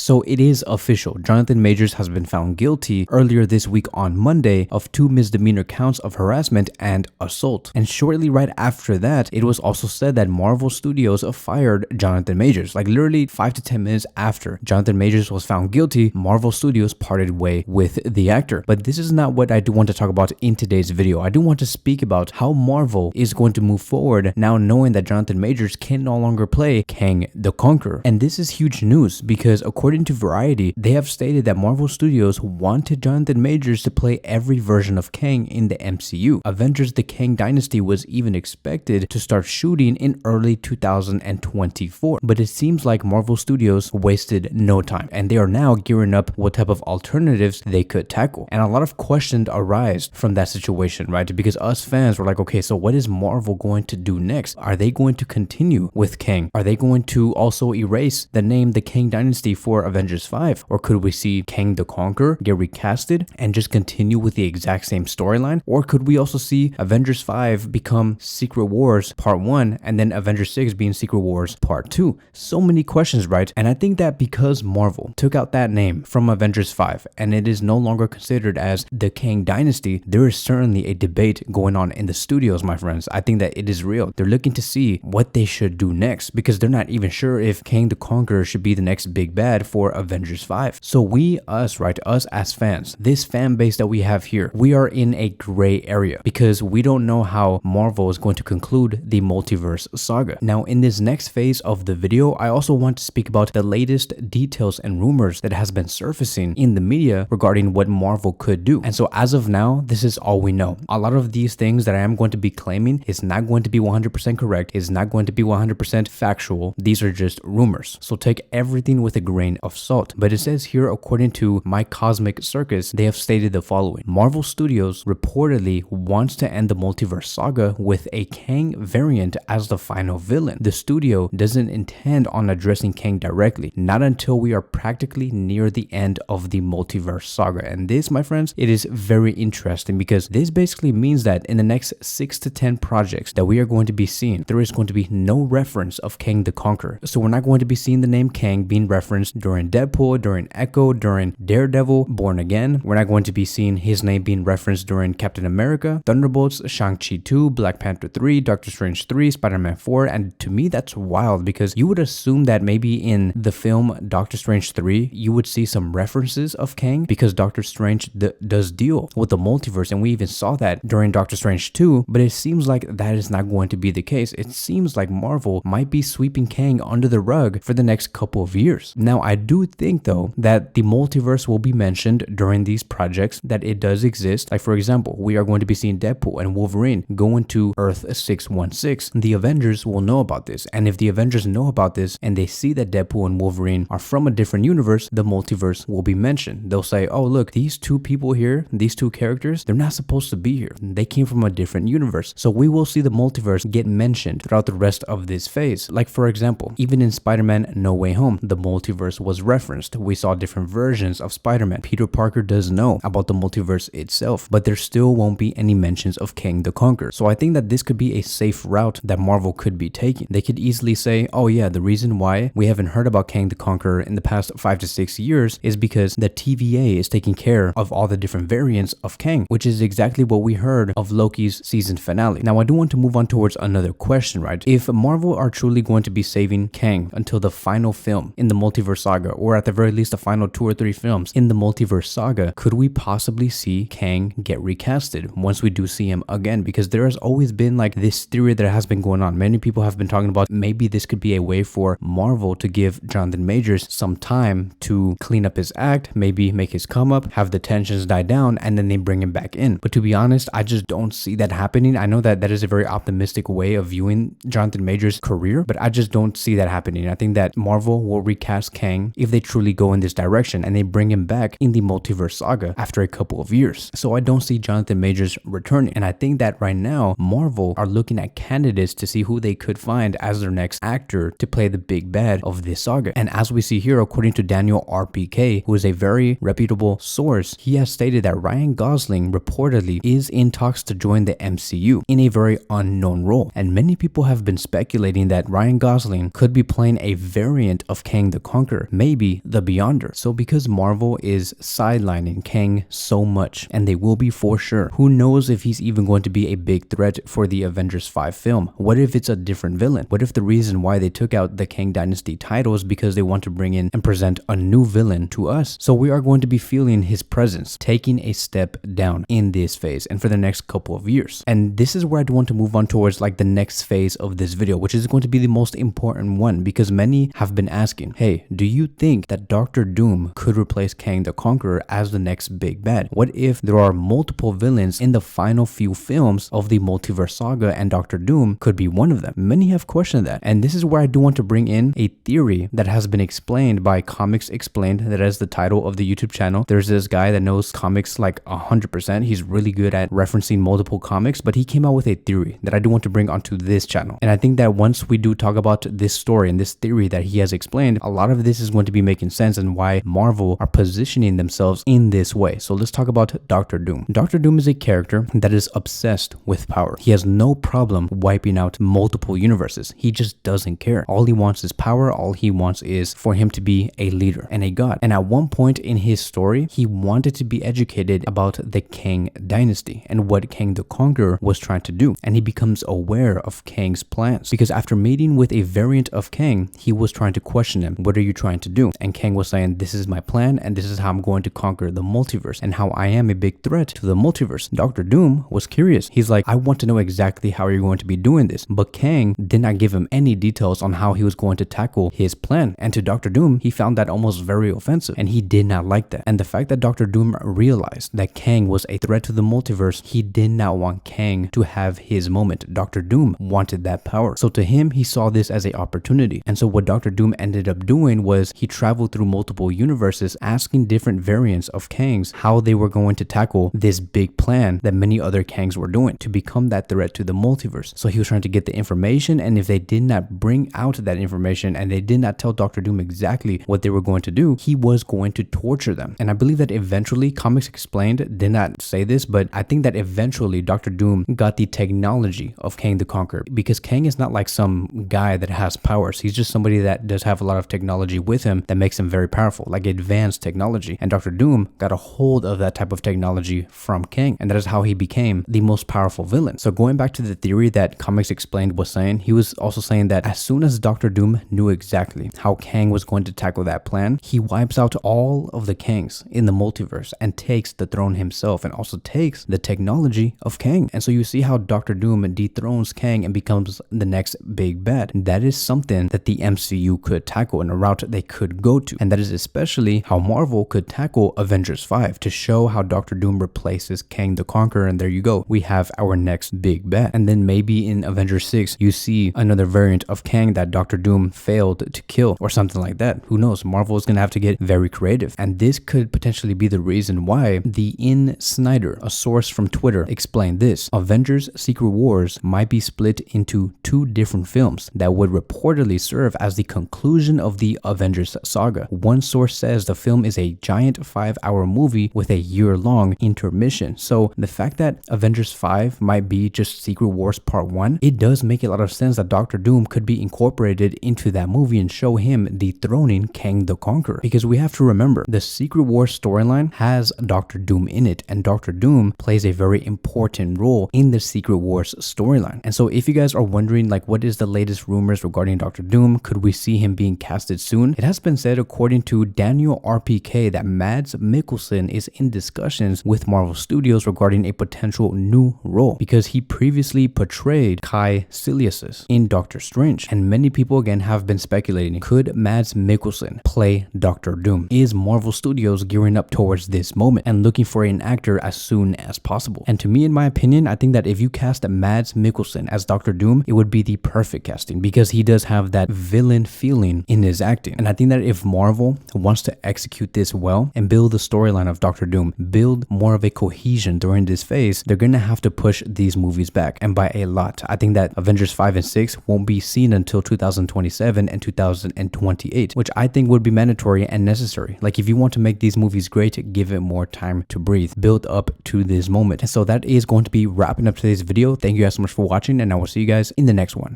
So it is official. Jonathan Majors has been found guilty earlier this week on Monday of 2 misdemeanor counts of harassment and assault. And shortly right after that, it was also said that Marvel Studios fired Jonathan Majors. Like literally 5 to 10 minutes after Jonathan Majors was found guilty, Marvel Studios parted way with the actor. But this is not what I do want to talk about in today's video. I do want to speak about how Marvel is going to move forward now knowing that Jonathan Majors can no longer play Kang the Conqueror. And this is huge news because according to Variety, they have stated that Marvel Studios wanted Jonathan Majors to play every version of Kang in the MCU. Avengers The Kang Dynasty was even expected to start shooting in early 2024, but it seems like Marvel Studios wasted no time and they are now gearing up what type of alternatives they could tackle. And a lot of questions arise from that situation, right? Because us fans were like, okay, so what is Marvel going to do next? Are they going to continue with Kang? Are they going to also erase the name The Kang Dynasty for Avengers 5? Or could we see Kang the Conqueror get recasted and just continue with the exact same storyline? Or could we also see Avengers 5 become Secret Wars Part 1 and then Avengers 6 being Secret Wars Part 2? So many questions, right? And I think that because Marvel took out that name from Avengers 5 and it is no longer considered as the Kang Dynasty, there is certainly a debate going on in the studios, my friends. I think that it is real. They're looking to see what they should do next because they're not even sure if Kang the Conqueror should be the next big bad for Avengers 5. So us as fans, this fan base that we have here, we are in a gray area because we don't know how Marvel is going to conclude the Multiverse Saga. Now, in this next phase of the video, I also want to speak about the latest details and rumors that has been surfacing in the media regarding what Marvel could do. And so as of now, this is all we know. A lot of these things that I am going to be claiming is not going to be 100% correct, is not going to be 100% factual. These are just rumors. So take everything with a grain of salt. But it says here, according to My Cosmic Circus, they have stated the following. Marvel Studios reportedly wants to end the Multiverse Saga with a Kang variant as the final villain. The studio doesn't intend on addressing Kang directly, not until we are practically near the end of the Multiverse Saga. And this, my friends, it is very interesting because this basically means that in the next 6 to 10 projects that we are going to be seeing, there is going to be no reference of Kang the Conqueror. So we're not going to be seeing the name Kang being referenced during Deadpool, during Echo, during Daredevil, Born Again. We're not going to be seeing his name being referenced during Captain America, Thunderbolts, Shang-Chi 2, Black Panther 3, Doctor Strange 3, Spider-Man 4. And to me, that's wild because you would assume that maybe in the film Doctor Strange 3, you would see some references of Kang because Doctor Strange does deal with the multiverse. And we even saw that during Doctor Strange 2, but it seems like that is not going to be the case. It seems like Marvel might be sweeping Kang under the rug for the next couple of years. Now, I do think though that the multiverse will be mentioned during these projects, that it does exist. Like for example, we are going to be seeing Deadpool and Wolverine going to Earth 616. The Avengers will know about this. And if the Avengers know about this and they see that Deadpool and Wolverine are from a different universe, the multiverse will be mentioned. They'll say, oh, look, these two people here, these two characters, they're not supposed to be here. They came from a different universe. So we will see the multiverse get mentioned throughout the rest of this phase. Like for example, even in Spider-Man No Way Home, the multiverse was referenced. We saw different versions of Spider-Man. Peter Parker does know about the multiverse itself, but there still won't be any mentions of Kang the Conqueror. So I think that this could be a safe route that Marvel could be taking. They could easily say, oh yeah, the reason why we haven't heard about Kang the Conqueror in the past 5 to 6 years is because the TVA is taking care of all the different variants of Kang, which is exactly what we heard of Loki's season finale. Now, I do want to move on towards another question, right? If Marvel are truly going to be saving Kang until the final film in the Multiverse Saga, or at the very least the final 2 or 3 films in the Multiverse Saga, could we possibly see Kang get recasted once we do see him again? Because there has always been like this theory that has been going on. Many people have been talking about maybe this could be a way for Marvel to give Jonathan Majors some time to clean up his act, maybe make his come up, have the tensions die down, and then they bring him back in. But to be honest, I just don't see that happening. I know that that is a very optimistic way of viewing Jonathan Majors' career, but I just don't see that happening. I think that Marvel will recast Kang if they truly go in this direction and they bring him back in the Multiverse Saga after a couple of years. So I don't see Jonathan Majors returning. And I think that right now, Marvel are looking at candidates to see who they could find as their next actor to play the big bad of this saga. And as we see here, according to Daniel RPK, who is a very reputable source, he has stated that Ryan Gosling reportedly is in talks to join the MCU in a very unknown role. And many people have been speculating that Ryan Gosling could be playing a variant of Kang the Conqueror. maybe the Beyonder. So because Marvel is sidelining Kang so much, and they will be for sure, who knows if he's even going to be a big threat for the Avengers 5 film? What if it's a different villain? What if the reason why they took out the Kang Dynasty title is because they want to bring in and present a new villain to us? So we are going to be feeling his presence taking a step down in this phase and for the next couple of years. And this is where I'd want to move on towards like the next phase of this video, which is going to be the most important one, because many have been asking, hey, do you think that Doctor Doom could replace Kang the Conqueror as the next big bad? What if there are multiple villains in the final few films of the Multiverse Saga and Doctor Doom could be one of them? Many have questioned that, and this is where I do want to bring in a theory that has been explained by Comics Explained. That is the title of the YouTube channel. There's this guy that knows comics like 100%. He's really good at referencing multiple comics, but he came out with a theory that I do want to bring onto this channel. And I think that once we do talk about this story and this theory that he has explained, a lot of this is going to be making sense and why Marvel are positioning themselves in this way. So let's talk about Doctor Doom. Doctor Doom is a character that is obsessed with power. He has no problem wiping out multiple universes. He just doesn't care. All he wants is power. All he wants is for him to be a leader and a god. And at one point in his story, he wanted to be educated about the Kang Dynasty and what Kang the Conqueror was trying to do. And he becomes aware of Kang's plans, because after meeting with a variant of Kang, he was trying to question him. What are you trying to do? And Kang was saying, this is my plan, and this is how I'm going to conquer the multiverse, and how I am a big threat to the multiverse. Doctor Doom was curious. He's like, I want to know exactly how you're going to be doing this. But Kang did not give him any details on how he was going to tackle his plan. And to Doctor Doom, he found that almost very offensive, and he did not like that. And the fact that Doctor Doom realized that Kang was a threat to the multiverse, he did not want Kang to have his moment. Doctor Doom wanted that power. So to him, he saw this as an opportunity. And so what Doctor Doom ended up doing was he traveled through multiple universes, asking different variants of Kangs how they were going to tackle this big plan that many other Kangs were doing to become that threat to the multiverse. So he was trying to get the information, and if they did not bring out that information and they did not tell Doctor Doom exactly what they were going to do, he was going to torture them. And I believe that eventually, Comics Explained did not say this, but I think that eventually Doctor Doom got the technology of Kang the Conqueror, because Kang is not like some guy that has powers. He's just somebody that does have a lot of technology with him that makes him very powerful, like advanced technology. And Doctor Doom got a hold of that type of technology from Kang, and that is how he became the most powerful villain. So going back to the theory that Comics Explained was saying, he was also saying that as soon as Doctor Doom knew exactly how Kang was going to tackle that plan, he wipes out all of the Kangs in the multiverse and takes the throne himself, and also takes the technology of Kang. And so you see how Doctor Doom dethrones Kang and becomes the next big bad. That is something that the MCU could tackle and a route they could go to. And that is especially how Marvel could tackle Avengers 5 to show how Doctor Doom replaces Kang the Conqueror. And there you go. We have our next big bad. And then maybe in Avengers 6, you see another variant of Kang that Doctor Doom failed to kill or something like that. Who knows? Marvel is going to have to get very creative. And this could potentially be the reason why the In Snyder, a source from Twitter, explained this. Avengers Secret Wars might be split into two different films that would reportedly serve as the conclusion of the Avengers Saga. One source says the film is a giant 5-hour movie with a year-long intermission. So the fact that Avengers 5 might be just Secret Wars Part 1, it does make a lot of sense that Doctor Doom could be incorporated into that movie and show him dethroning Kang the Conqueror. Because we have to remember, the Secret Wars storyline has Doctor Doom in it, and Doctor Doom plays a very important role in the Secret Wars storyline. And so if you guys are wondering like what is the latest rumors regarding Doctor Doom, could we see him being casted soon? It has been said according to Daniel RPK that Mads Mikkelsen is in discussions with Marvel Studios regarding a potential new role, because he previously portrayed Kai Silius in Doctor Strange. And many people again have been speculating, could Mads Mikkelsen play Doctor Doom? Is Marvel Studios gearing up towards this moment and looking for an actor as soon as possible? And to me, in my opinion, I think that if you cast Mads Mikkelsen as Doctor Doom, it would be the perfect casting, because he does have that villain feeling in his acting. And I think that if Marvel wants to execute this well and build the storyline of Doctor Doom, build more of a cohesion during this phase, they're gonna have to push these movies back, and by a lot. I think that Avengers 5 and 6 won't be seen until 2027 and 2028, which I think would be mandatory and necessary. Like if you want to make these movies great, give it more time to breathe, build up to this moment. And so that is going to be wrapping up today's video. Thank you guys so much for watching, and I will see you guys in the next one.